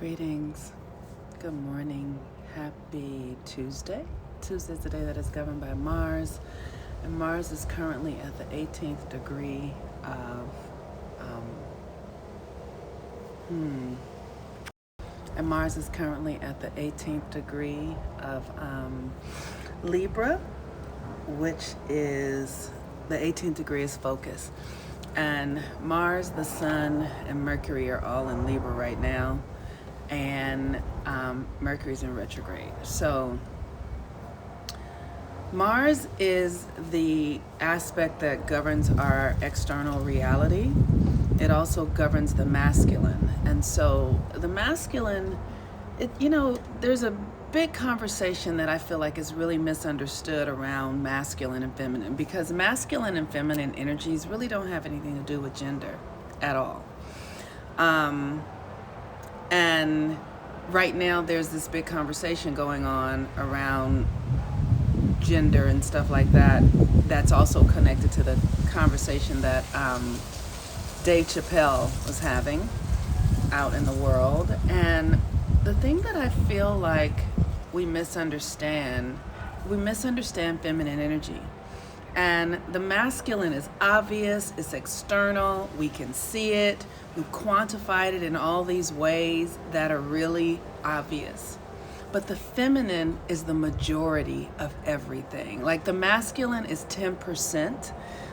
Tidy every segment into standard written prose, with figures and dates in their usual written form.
Greetings. Good morning. Happy Tuesday. Tuesday is the day that is governed by Mars, and Mars is currently at the 18th degree of Libra, which is the 18th degree is focus. And Mars, the Sun, and Mercury are all in Libra right now, and Mercury's in retrograde. So Mars is the aspect that governs our external reality. It also governs the masculine. And so the masculine, there's a big conversation that I feel like is really misunderstood around masculine and feminine, because masculine and feminine energies really don't have anything to do with gender at all. And right now there's this big conversation going on around gender and stuff like that, that's also connected to the conversation that Dave Chappelle was having out in the world. And the thing that I feel like we misunderstand feminine energy. And the masculine is obvious, it's external, we can see it, we've quantified it in all these ways that are really obvious. But the feminine is the majority of everything. Like the masculine is 10%.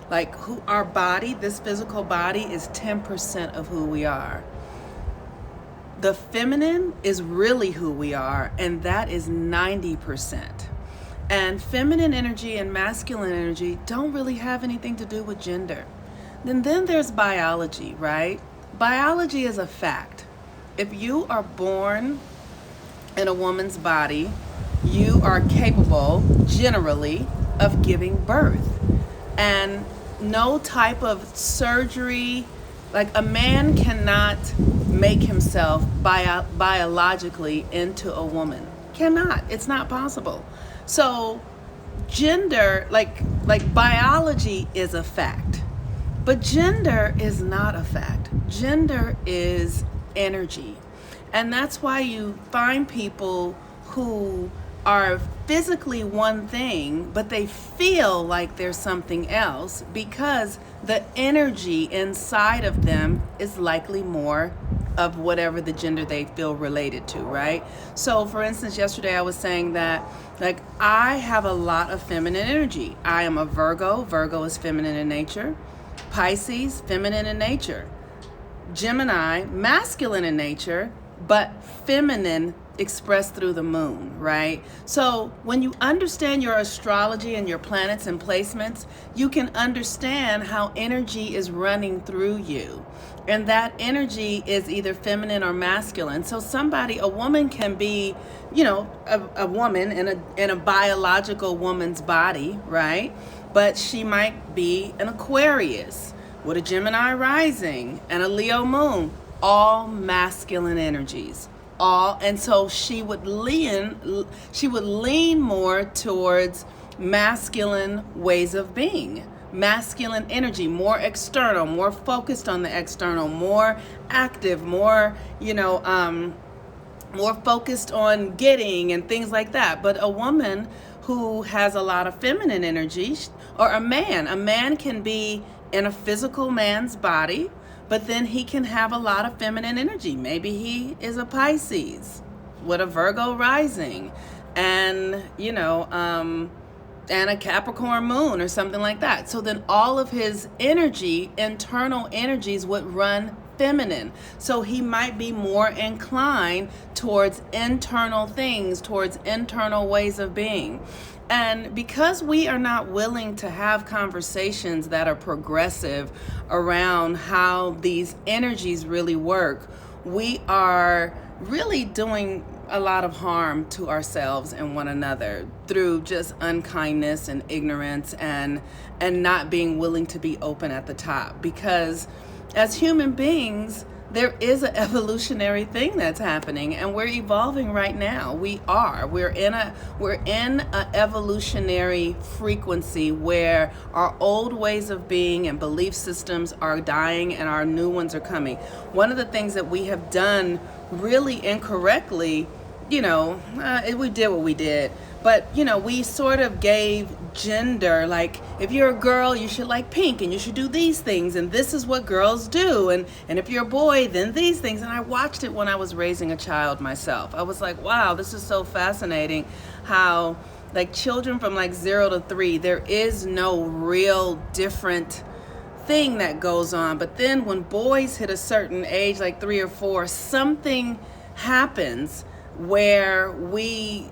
Like our body, this physical body, is 10% of who we are. The feminine is really who we are, and that is 90%. And feminine energy and masculine energy don't really have anything to do with gender. Then there's biology, right? Biology is a fact. If you are born in a woman's body, you are capable, generally, of giving birth. And no type of surgery, like a man cannot make himself biologically into a woman. Cannot. It's not possible. So gender, like biology is a fact, but gender is not a fact. Gender is energy. And that's why you find people who are physically one thing, but they feel like they're something else, because the energy inside of them is likely more of whatever the gender they feel related to, right? So for instance, yesterday I was saying that like I have a lot of feminine energy. I am a Virgo. Virgo is feminine in nature. Pisces, feminine in nature. Gemini, masculine in nature, but feminine expressed through the moon, right? So when you understand your astrology and your planets and placements, you can understand how energy is running through you. And that energy is either feminine or masculine. So a woman can be, a woman in a biological woman's body, right? But she might be an Aquarius with a Gemini rising and a Leo moon, all masculine energies. And so she would lean more towards masculine ways of being, masculine energy, more external, more focused on the external, more active, more focused on getting and things like that. But a woman who has a lot of feminine energy, or a man can be in a physical man's body, but then he can have a lot of feminine energy. Maybe he is a Pisces with a Virgo rising and a Capricorn Moon or something like that. So then all of his internal energies would run feminine. So he might be more inclined towards internal things, towards internal ways of being. And because we are not willing to have conversations that are progressive around how these energies really work, we are really doing a lot of harm to ourselves and one another through just unkindness and ignorance and not being willing to be open at the top. Because as human beings, there is an evolutionary thing that's happening, and we're evolving right now. We're in a evolutionary frequency where our old ways of being and belief systems are dying and our new ones are coming. One of the things that we have done really incorrectly, we did what we did, but we sort of gave gender, like, if you're a girl you should like pink and you should do these things and this is what girls do, and if you're a boy then these things. And I watched it when I was raising a child myself. I was like, wow, this is so fascinating how, like, children from like 0 to 3, there is no real different thing that goes on. But then when boys hit a certain age, like 3 or 4, something happens where we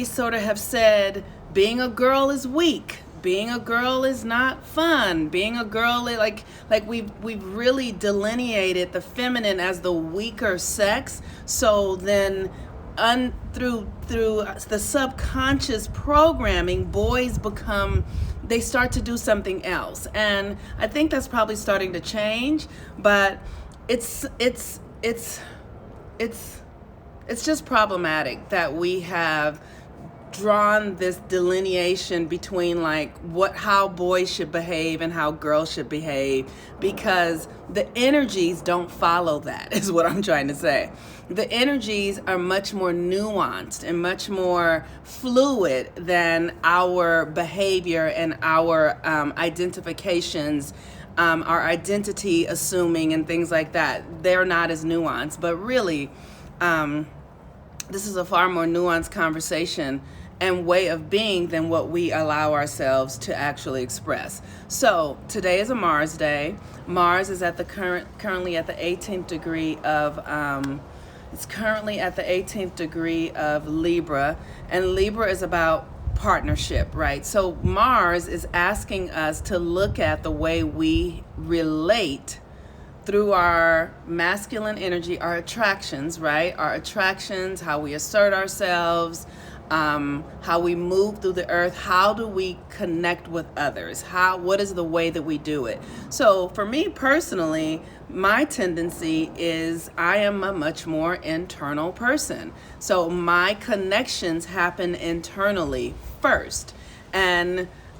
sort of have said being a girl is weak, being a girl is not fun, being a girl is like we've really delineated the feminine as the weaker sex. So then through the subconscious programming, boys they start to do something else. And I think that's probably starting to change, but it's just problematic that we have drawn this delineation between like how boys should behave and how girls should behave, because the energies don't follow that, is what I'm trying to say. The energies are much more nuanced and much more fluid than our behavior and our identifications, our identity assuming and things like that. They're not as nuanced, but really this is a far more nuanced conversation and way of being than what we allow ourselves to actually express. So today is a Mars day. Mars is at currently at the 18th degree of it's currently at the 18th degree of Libra, and Libra is about partnership, right? So Mars is asking us to look at the way we relate through our masculine energy, our attractions, right? Our attractions, how we assert ourselves, how we move through the earth, how do we connect with others, what is the way that we do it. So for me personally, my tendency is I am a much more internal person. So my connections happen internally first.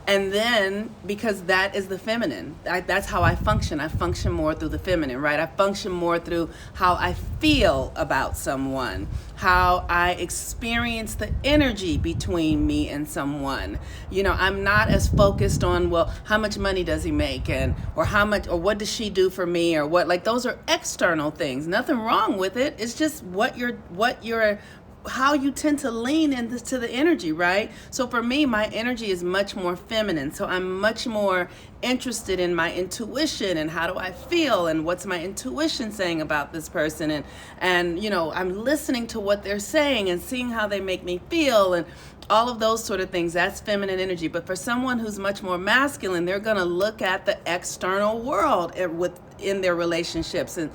And then, because that is the feminine, that's how I function. I function more through the feminine, right? I function more through how I feel about someone, how I experience the energy between me and someone. I'm not as focused on, well, how much money does he make, or what does she do for me, or what, like, those are external things. Nothing wrong with it. It's just how you tend to lean into the energy, right? So for me, my energy is much more feminine. So I'm much more interested in my intuition and how do I feel and what's my intuition saying about this person, and I'm listening to what they're saying and seeing how they make me feel and all of those sort of things. That's feminine energy. But for someone who's much more masculine, they're going to look at the external world in their relationships, and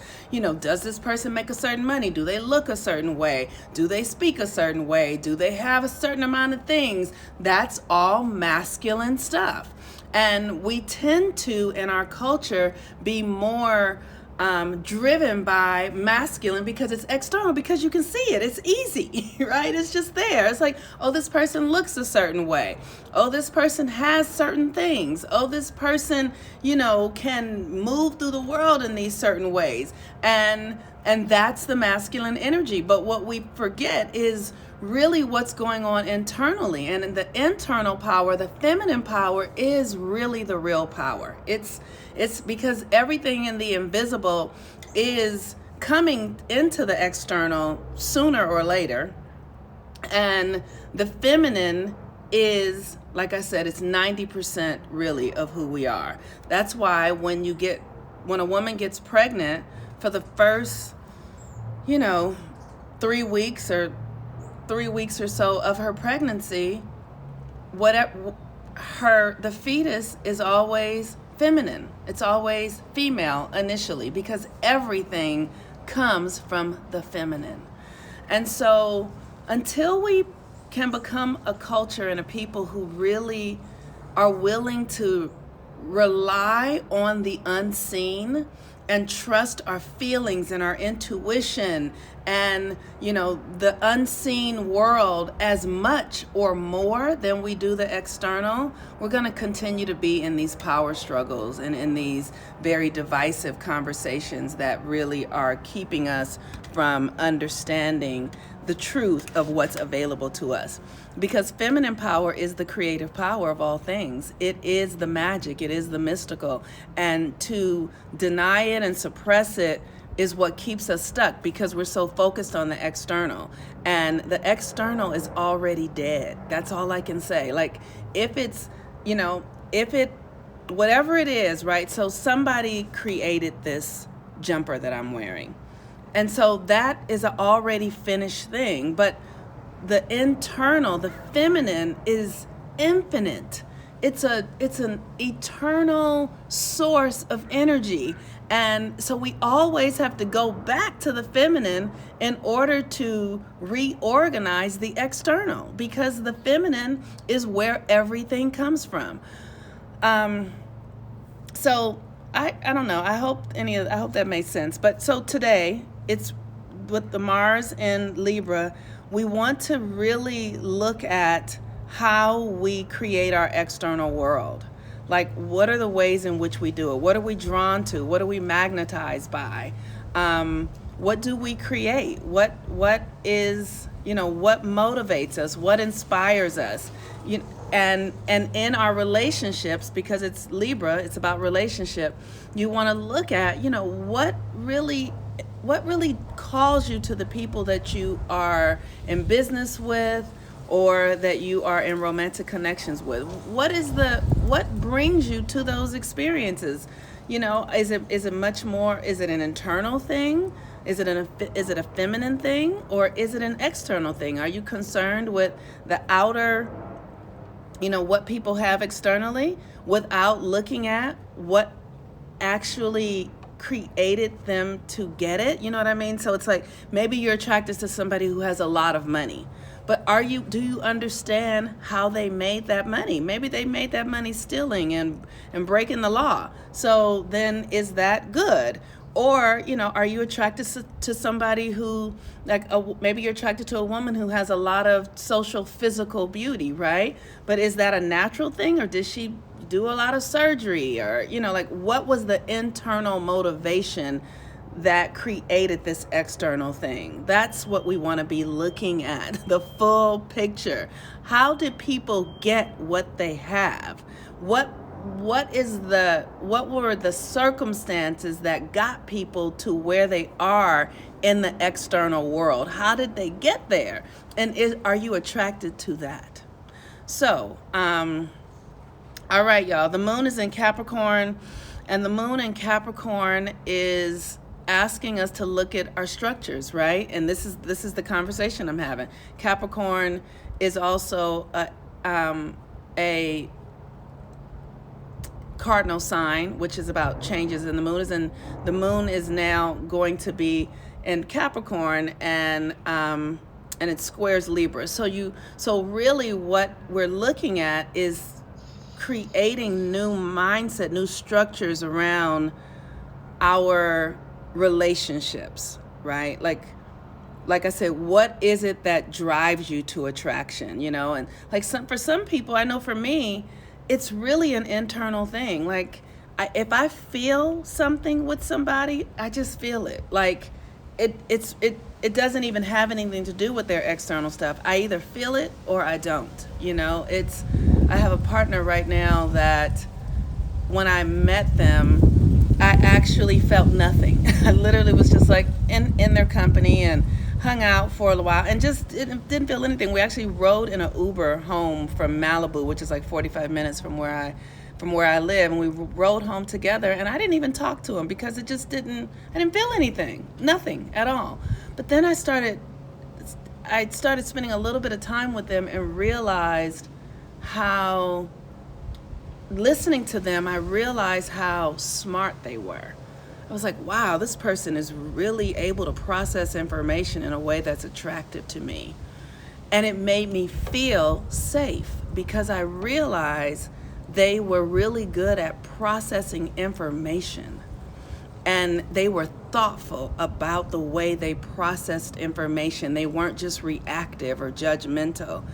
does this person make a certain money? Do they look a certain way? Do they speak a certain way? Do they have a certain amount of things? That's all masculine stuff. And we tend to, in our culture, be more driven by masculine because it's external, because you can see it. It's easy, right? It's just there. It's like, oh, this person looks a certain way. Oh, this person has certain things. Oh, this person, can move through the world in these certain ways. And that's the masculine energy. But what we forget is really what's going on internally. And in the internal power, the feminine power is really the real power. It's because everything in the invisible is coming into the external sooner or later. And the feminine is, like I said, it's 90% really of who we are. That's why when a woman gets pregnant, for the first, 3 weeks or so of her pregnancy, the fetus is always feminine. It's always female initially, because everything comes from the feminine. And so until we can become a culture and a people who really are willing to rely on the unseen and trust our feelings and our intuition and, the unseen world as much or more than we do the external, we're going to continue to be in these power struggles and in these very divisive conversations that really are keeping us from understanding the truth of what's available to us. Because feminine power is the creative power of all things. It is the magic. It is the mystical. And to deny it and suppress it is what keeps us stuck, because we're so focused on the external. And the external is already dead. That's all I can say. Like, if it's, whatever it is, right? So somebody created this jumper that I'm wearing. And so that is an already finished thing. But the internal, the feminine, is infinite. It's an eternal source of energy. And so we always have to go back to the feminine in order to reorganize the external, because the feminine is where everything comes from. So I don't know. I hope that made sense. But so today, it's with the Mars in Libra, we want to really look at how we create our external world. Like, what are the ways in which we do it? What are we drawn to? What are we magnetized by? What do we create? What is, what motivates us? What inspires us? And in our relationships, because it's Libra, it's about relationship, you want to look at, what really calls you to the people that you are in business with, or that you are in romantic connections with. What brings you to those experiences? Is it much more, is it an internal thing? Is it a feminine thing, or is it an external thing? Are you concerned with the outer, what people have externally, without looking at what actually created them to get it? You know what I mean? So it's like, maybe you're attracted to somebody who has a lot of money, but do you understand how they made that money? Maybe they made that money stealing and breaking the law. So then, is that good? Or, are you attracted to somebody who, maybe you're attracted to a woman who has a lot of social, physical beauty, right? But is that a natural thing, or did she do a lot of surgery? Or, what was the internal motivation that created this external thing? That's what we want to be looking at, the full picture. How did people get what they have? What were the circumstances that got people to where they are in the external world? How did they get there? And are you attracted to that? So, all right, y'all. The moon is in Capricorn, and the moon in Capricorn is asking us to look at our structures, right? And this is the conversation I'm having. Capricorn is also a cardinal sign, which is about changes, and the moon is now going to be in Capricorn, and it squares Libra. So really what we're looking at is creating new mindset, new structures around our relationships, right? Like I said, what is it that drives you to attraction, and for some people, I know for me, it's really an internal thing. Like, if I feel something with somebody, I just feel it. Like, it doesn't even have anything to do with their external stuff. I either feel it or I don't. I have a partner right now that when I met them, I actually felt nothing. I literally was just like in their company and hung out for a while and just didn't feel anything. We actually rode in an Uber home from Malibu, which is like 45 minutes from where I live, and we rode home together, and I didn't even talk to him because I didn't feel anything, nothing at all. But then I started spending a little bit of time with them and realized how, listening to them, I realized how smart they were. I was like, wow, this person is really able to process information in a way that's attractive to me. And it made me feel safe because I realized they were really good at processing information. And they were thoughtful about the way they processed information. They weren't just reactive or judgmental.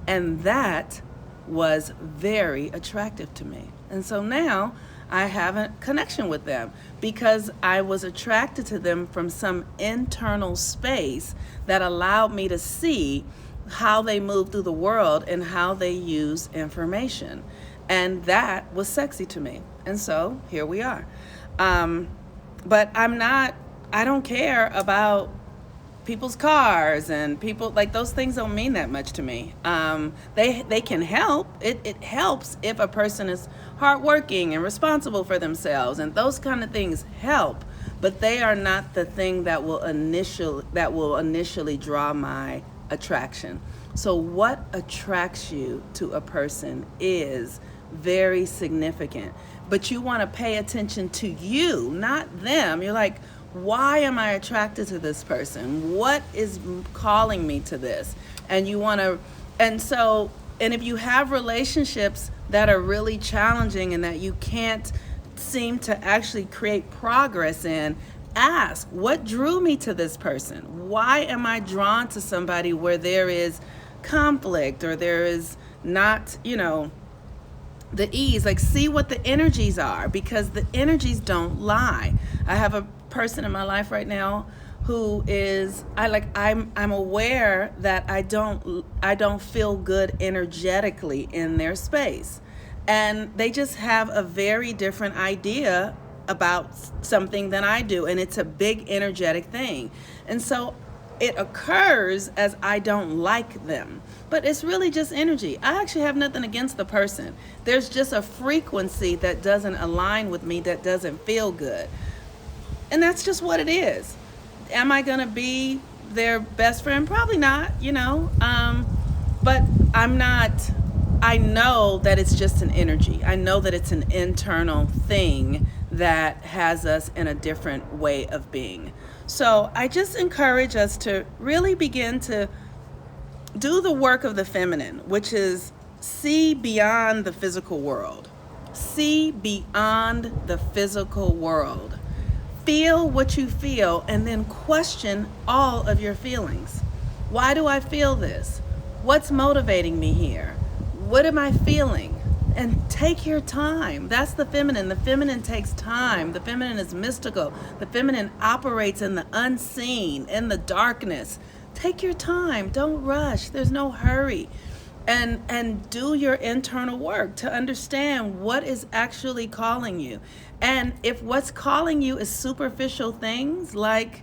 And that was very attractive to me. And so now I have a connection with them because I was attracted to them from some internal space that allowed me to see how they move through the world and how they use information. And that was sexy to me. And so here we are. But I don't care about people's cars and people, like, those things don't mean that much to me. They can help. It helps if a person is hardworking and responsible for themselves, and those kind of things help. But they are not the thing that will initially draw my attraction. So what attracts you to a person is very significant. But you want to pay attention to you, not them. You're like, why am I attracted to this person? What is calling me to this? And you want to, and if you have relationships that are really challenging and that you can't seem to actually create progress in, ask, what drew me to this person? Why am I drawn to somebody where there is conflict or there is not, the ease? Like, see what the energies are, because the energies don't lie. I have a person in my life right now who is, I'm aware that I don't feel good energetically in their space, and they just have a very different idea about something than I do, and it's a big energetic thing. And so it occurs as I don't like them, but it's really just energy. I actually have nothing against the person. There's just a frequency that doesn't align with me, that doesn't feel good. And that's just what it is. Am I going to be their best friend? Probably not, but I'm not. I know that it's just an energy. I know that it's an internal thing that has us in a different way of being. So I just encourage us to really begin to do the work of the feminine, which is see beyond the physical world. See beyond the physical world. Feel what you feel, and then question all of your feelings. Why do I feel this? What's motivating me here? What am I feeling? And take your time. That's the feminine. The feminine takes time. The feminine is mystical. The feminine operates in the unseen, in the darkness. Take your time. Don't rush. There's no hurry. And do your internal work to understand what is actually calling you. And if what's calling you is superficial things like,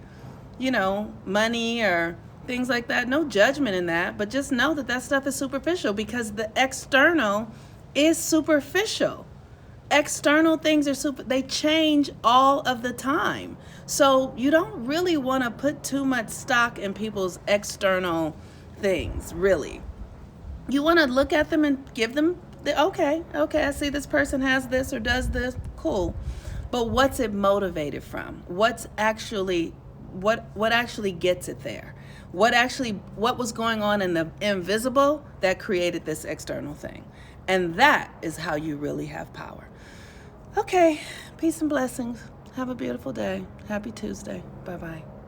money or things like that, no judgment in that, but just know that stuff is superficial, because the external is superficial. External things are they change all of the time. So you don't really want to put too much stock in people's external things, really. You want to look at them and give them okay, I see this person has this or does this, cool. But what's it motivated from? What actually gets it there? What was going on in the invisible that created this external thing? And that is how you really have power. Okay, peace and blessings. Have a beautiful day. Happy Tuesday. Bye-bye.